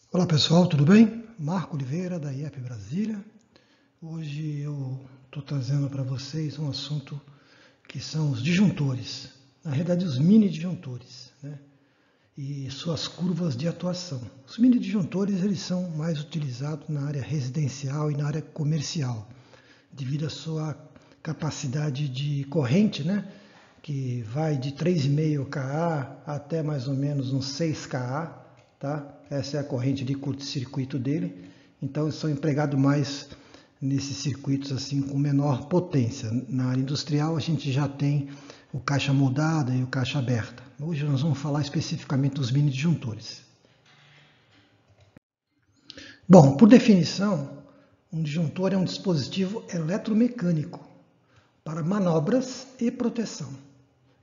Olá pessoal, tudo bem? Marco Oliveira da IEP Brasília. Hoje eu estou trazendo para vocês um assunto que são os disjuntores, na realidade os mini disjuntores, né? E suas curvas de atuação. Os mini disjuntores eles são mais utilizados na área residencial e na área comercial, devido à sua capacidade de corrente, né? Que vai de 3,5 kA até mais ou menos uns 6 kA, tá? Essa é a corrente de curto-circuito dele. Então, são empregados mais nesses circuitos assim com menor potência. Na área industrial, a gente já tem o caixa moldada e o caixa aberta. Hoje nós vamos falar especificamente dos mini disjuntores. Bom, por definição, um disjuntor é um dispositivo eletromecânico para manobras e proteção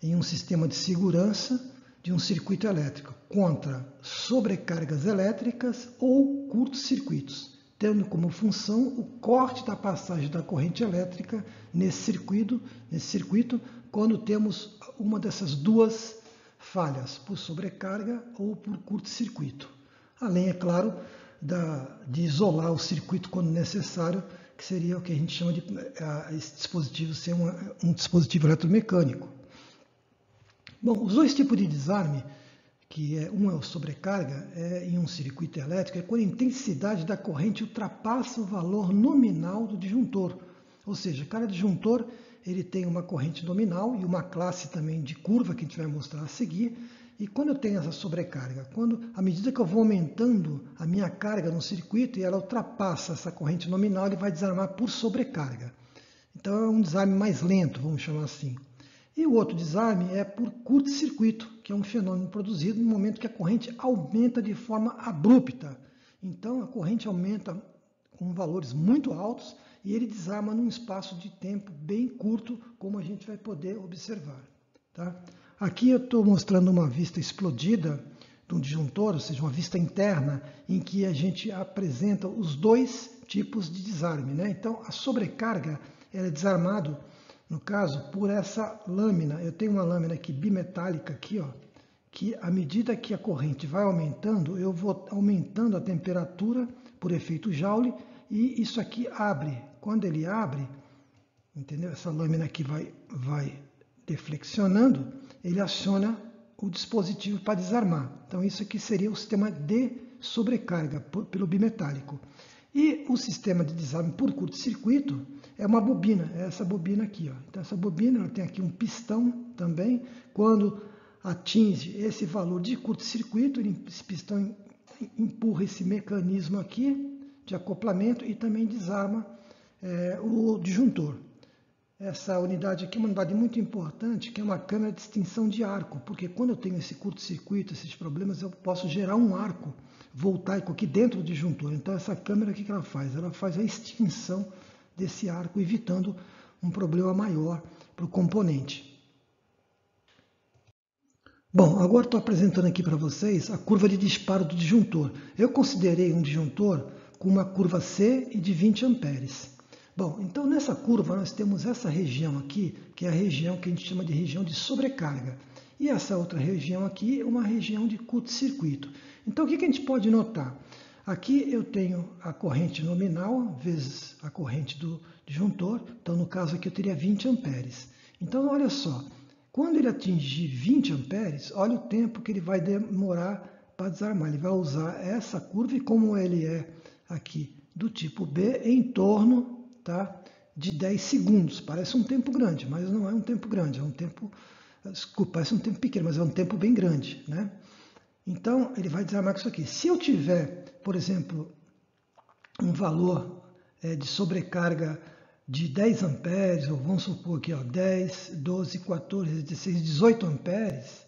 em um sistema de segurança de um circuito elétrico contra sobrecargas elétricas ou curtos-circuitos, tendo como função o corte da passagem da corrente elétrica nesse circuito quando temos uma dessas duas falhas, por sobrecarga ou por curto-circuito. Além, é claro, de isolar o circuito quando necessário, que seria o que a gente chama de esse dispositivo ser um dispositivo eletromecânico. Bom, os dois tipos de desarme, um é o sobrecarga, em um circuito elétrico, é quando a intensidade da corrente ultrapassa o valor nominal do disjuntor. Ou seja, cada disjuntor ele tem uma corrente nominal e uma classe também de curva que a gente vai mostrar a seguir. E quando eu tenho essa sobrecarga, à medida que eu vou aumentando a minha carga no circuito e ela ultrapassa essa corrente nominal, ele vai desarmar por sobrecarga. Então é um desarme mais lento, vamos chamar assim. E o outro desarme é por curto-circuito, que é um fenômeno produzido no momento que a corrente aumenta de forma abrupta. Então a corrente aumenta com valores muito altos e ele desarma num espaço de tempo bem curto, como a gente vai poder observar. Tá? Aqui eu estou mostrando uma vista explodida de um disjuntor, ou seja, uma vista interna, em que a gente apresenta os dois tipos de desarme, né? Então a sobrecarga é desarmado, no caso, por essa lâmina. Eu tenho uma lâmina aqui bimetálica aqui, ó, que à medida que a corrente vai aumentando, eu vou aumentando a temperatura por efeito Joule e isso aqui abre. Quando ele abre, entendeu? Essa lâmina aqui vai deflexionando, ele aciona o dispositivo para desarmar. Então isso aqui seria o sistema de sobrecarga pelo bimetálico. E o sistema de desarme por curto-circuito é uma bobina, é essa bobina aqui. Ó. Então essa bobina ela tem aqui um pistão também. Quando atinge esse valor de curto-circuito, esse pistão empurra esse mecanismo aqui de acoplamento e também desarma o disjuntor. Essa unidade aqui é uma unidade muito importante, que é uma câmera de extinção de arco, porque quando eu tenho esse curto-circuito, esses problemas, eu posso gerar um arco voltaico aqui dentro do disjuntor. Então essa câmera, o que ela faz? Ela faz a extinção desse arco, evitando um problema maior para o componente. Bom, agora estou apresentando aqui para vocês a curva de disparo do disjuntor. Eu considerei um disjuntor com uma curva C e de 20 amperes. Bom, então nessa curva nós temos essa região aqui, que é a região que a gente chama de região de sobrecarga. E essa outra região aqui é uma região de curto-circuito. Então o que a gente pode notar? Aqui eu tenho a corrente nominal vezes a corrente do disjuntor. Então no caso aqui eu teria 20 amperes. Então olha só, quando ele atingir 20 amperes, olha o tempo que ele vai demorar para desarmar. Ele vai usar essa curva e como ele é aqui do tipo B, em torno de 10 segundos. Parece um tempo grande, mas não é um tempo grande, é um tempo, desculpa, parece um tempo pequeno, mas é um tempo bem grande, né? Então, ele vai desarmar com isso aqui. Se eu tiver, por exemplo, um valor de sobrecarga de 10 amperes, ou vamos supor aqui, ó, 10, 12, 14, 16, 18 amperes,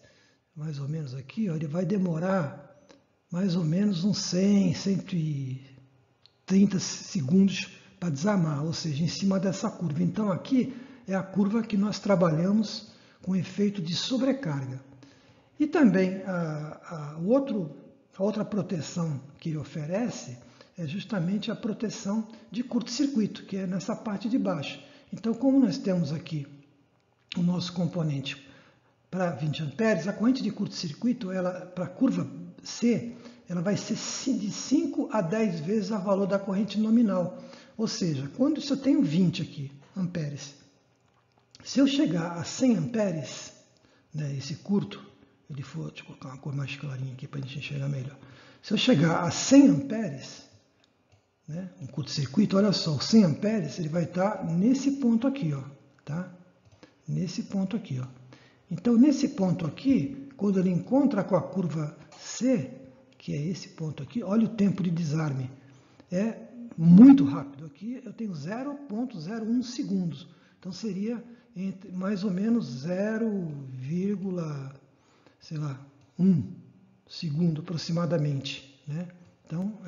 mais ou menos aqui, ó, ele vai demorar mais ou menos uns 100, 130 segundos para desarmar, ou seja, em cima dessa curva. Então aqui é a curva que nós trabalhamos com efeito de sobrecarga. E também a outra proteção que ele oferece é justamente a proteção de curto-circuito, que é nessa parte de baixo. Então, como nós temos aqui o nosso componente para 20 amperes, a corrente de curto-circuito, para a curva C, ela vai ser de 5 a 10 vezes o valor da corrente nominal. Ou seja, quando se eu tenho 20 aqui, amperes, se eu chegar a 100 amperes, né, esse curto, deixa eu colocar uma cor mais clarinha aqui para a gente enxergar melhor. Se eu chegar a 100 amperes, né, um curto-circuito, olha só, o 100 amperes ele vai estar nesse ponto aqui, ó, tá? Nesse ponto aqui, ó. Então, nesse ponto aqui, quando ele encontra com a curva C, que é esse ponto aqui, olha o tempo de desarme. É muito rápido. Aqui eu tenho 0,01 segundos. Então, seria entre mais ou menos 0,1 segundo aproximadamente, né? Então,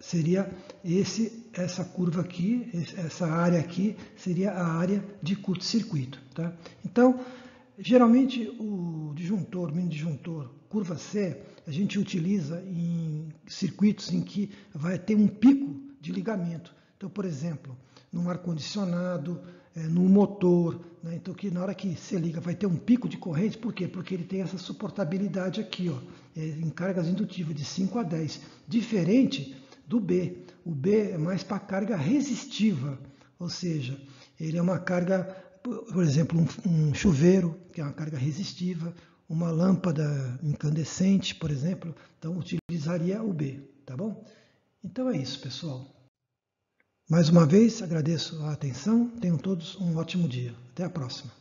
seria essa curva aqui, essa área aqui, seria a área de curto-circuito, tá? Então, geralmente o disjuntor, mini disjuntor, curva C, a gente utiliza em circuitos em que vai ter um pico de ligamento. Então, por exemplo, num ar-condicionado, num motor, né? Então que na hora que você liga vai ter um pico de corrente, por quê? Porque ele tem essa suportabilidade aqui, ó, em cargas indutivas de 5 a 10, diferente do B. O B é mais para carga resistiva, ou seja, ele é uma carga, por exemplo, um chuveiro, que é uma carga resistiva, uma lâmpada incandescente, por exemplo, então utilizaria o B, tá bom? Então é isso, pessoal. Mais uma vez, agradeço a atenção, tenham todos um ótimo dia. Até a próxima.